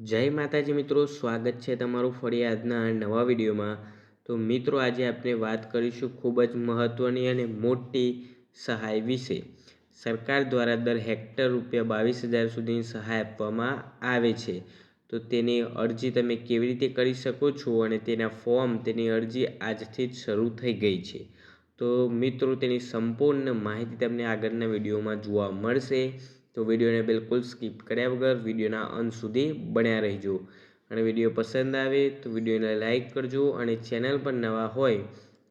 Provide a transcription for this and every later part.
જય માતાજી મિત્રો, સ્વાગત છે તમારું ફરી આજના નવા વિડીયોમાં। તો મિત્રો, આજે આપણે વાત કરીશું ખૂબ જ મહત્ત્વની અને મોટી સહાય વિશે। સરકાર દ્વારા દર હેક્ટર ₹22,000 સુધીની સહાય આપવામાં આવે છે। તો તેની અરજી તમે કેવી રીતે કરી શકો છો અને તેના ફોર્મ, તેની અરજી આજથી જ શરૂ થઈ ગઈ છે। તો મિત્રો, તેની સંપૂર્ણ માહિતી તમને આગળના વિડીયોમાં જોવા મળશે। તો વિડીયોને બિલકુલ સ્કીપ કર્યા વગર વિડીયોના અંત સુધી બન્યા રહેજો। અને વિડીયો પસંદ આવે તો વિડીયોને લાઇક કરજો અને ચેનલ પર નવા હોય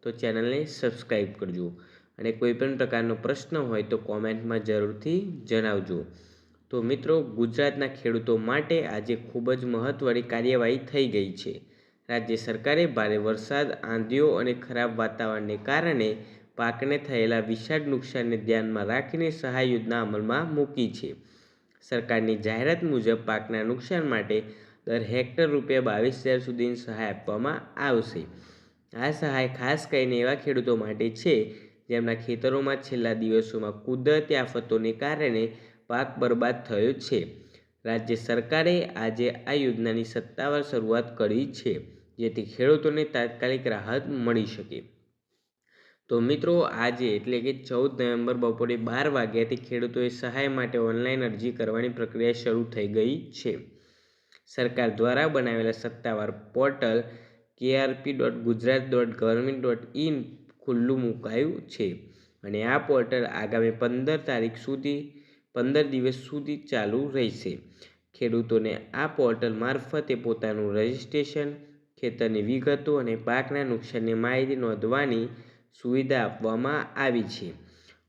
તો ચેનલને સબસ્ક્રાઈબ કરજો। અને કોઈ પણ પ્રકારનો પ્રશ્ન હોય તો કોમેન્ટમાં જરૂરથી જણાવજો। તો મિત્રો, ગુજરાતના ખેડૂતો માટે આજે ખૂબ જ મહત્ત્વની કાર્યવાહી થઈ ગઈ છે। રાજ્ય સરકારે ભારે વરસાદ, આંધીઓ અને ખરાબ વાતાવરણને કારણે પાકને થયેલા વિશાળ નુકસાનને ધ્યાનમાં રાખીને સહાય યોજના અમલમાં મૂકી છે। સરકારની જાહેરાત મુજબ પાકના નુકસાન માટે દર હેક્ટર ₹22,000 સુધીની સહાય આપવામાં આવશે। આ સહાય ખાસ કરીને એવા ખેડૂતો માટે છે જેમના ખેતરોમાં છેલ્લા દિવસોમાં કુદરતી આફતોને કારણે પાક બરબાદ થયો છે। રાજ્ય સરકારે આજે આ યોજનાની સત્તાવાર શરૂઆત કરી છે, જેથી ખેડૂતોને તાત્કાલિક રાહત મળી શકે। તો મિત્રો, આજે એટલે કે 14 નવેમ્બર બપોરે 12 વાગ્યાથી ખેડૂતોએ સહાય માટે ઓનલાઈન અરજી કરવાની પ્રક્રિયા શરૂ થઈ ગઈ છે। સરકાર દ્વારા બનાવેલા સત્તાવાર પોર્ટલ krp.gujarat.government.in ખુલ્લું મુકાયું છે અને આ પોર્ટલ આગામી 15 દિવસ સુધી ચાલુ રહેશે। ખેડૂતોને આ પોર્ટલ મારફતે પોતાનું રજિસ્ટ્રેશન, ખેતરની વિગતો અને પાકના નુકસાનની માહિતી નોંધવાની સુવિધા આપવામાં આવી છે।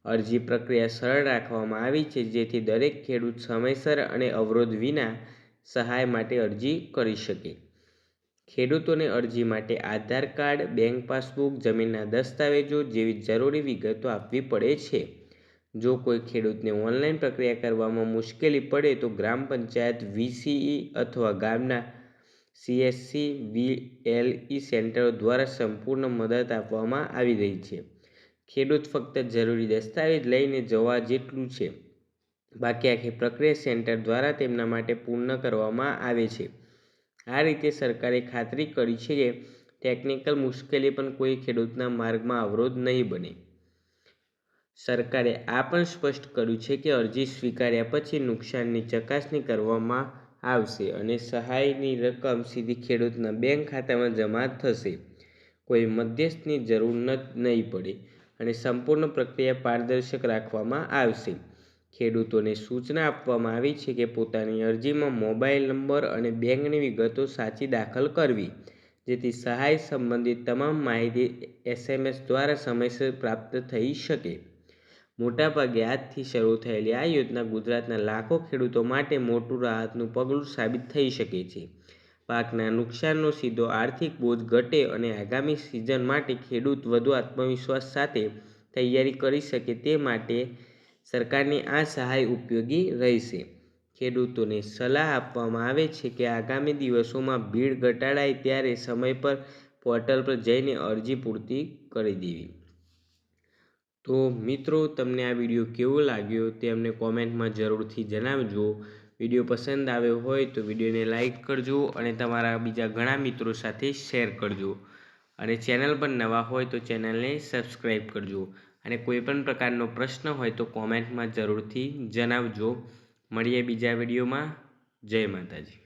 અરજી પ્રક્રિયા સરળ રાખવામાં આવી છે, જેથી દરેક ખેડૂત સમયસર અને અવરોધ વિના સહાય માટે અરજી કરી શકે। ખેડૂતોને અરજી માટે આધાર કાર્ડ, બેંક પાસબુક, જમીનના દસ્તાવેજો જેવી જરૂરી વિગતો આપવી પડે છે। જો કોઈ ખેડૂતને ઓનલાઈન પ્રક્રિયા કરવામાં મુશ્કેલી પડે તો ગ્રામ પંચાયત, VCE અથવા ગામના CSC VLE સેન્ટરો દ્વારા સંપૂર્ણ મદદ આપવામાં આવી રહી છે। ખેડૂત ફક્ત જરૂરી દસ્તાવેજ લઈને જવા જેટલું છે, બાકી આખી પ્રક્રિયા સેન્ટર દ્વારા તેમના માટે પૂર્ણ કરવામાં આવે છે। આ રીતે સરકારે ખાતરી કરી છે કે ટેકનિકલ મુશ્કેલી પણ કોઈ ખેડૂતના માર્ગમાં અવરોધ નહીં બને। સરકારે આ પણ સ્પષ્ટ કર્યું છે કે અરજી સ્વીકાર્યા પછી નુકસાનની ચકાસણી કરવામાં આવશે અને સહાયની રકમ સીધી ખેડૂતના બેંક ખાતામાં જમા થશે। કોઈ મધ્યસ્થની જરૂર નહીં પડે અને સંપૂર્ણ પ્રક્રિયા પારદર્શક રાખવામાં આવશે। ખેડૂતોને સૂચના આપવામાં આવી છે કે પોતાની અરજીમાં મોબાઈલ નંબર અને બેંકની વિગતો સાચી દાખલ કરવી, જેથી સહાય સંબંધિત તમામ માહિતી SMS દ્વારા સમયસર પ્રાપ્ત થઈ શકે। મોટાભાગે આજથી શરૂ થયેલી આ યોજના ગુજરાતના લાખો ખેડૂતો માટે મોટું રાહતનું પગલું સાબિત થઈ શકે છે। પાકના નુકસાનનો સીધો આર્થિક બોજ ઘટે અને આગામી સિઝન માટે ખેડૂત વધુ આત્મવિશ્વાસ સાથે તૈયારી કરી શકે તે માટે સરકારની આ સહાય ઉપયોગી રહેશે। ખેડૂતોને સલાહ આપવામાં આવે છે કે આગામી દિવસોમાં ભીડ ઘટાડાય ત્યારે સમય પર પોર્ટલ પર જઈને અરજી પૂર્તિ કરી દેવી। તો મિત્રો, તમને આ વિડીયો કેવો લાગ્યો તે અમને કોમેન્ટમાં જરૂરથી જણાવજો। વિડીયો પસંદ આવ્યો હોય તો વિડીયોને લાઇક કરજો અને તમારા બીજા ઘણા મિત્રો સાથે શેર કરજો। અને ચેનલ પર નવા હોય તો ચેનલને સબસ્ક્રાઈબ કરજો। અને કોઈ પણ પ્રકારનો પ્રશ્ન હોય તો કોમેન્ટમાં જરૂરથી જણાવજો। મળીએ બીજા વિડીયોમાં। જય માતાજી।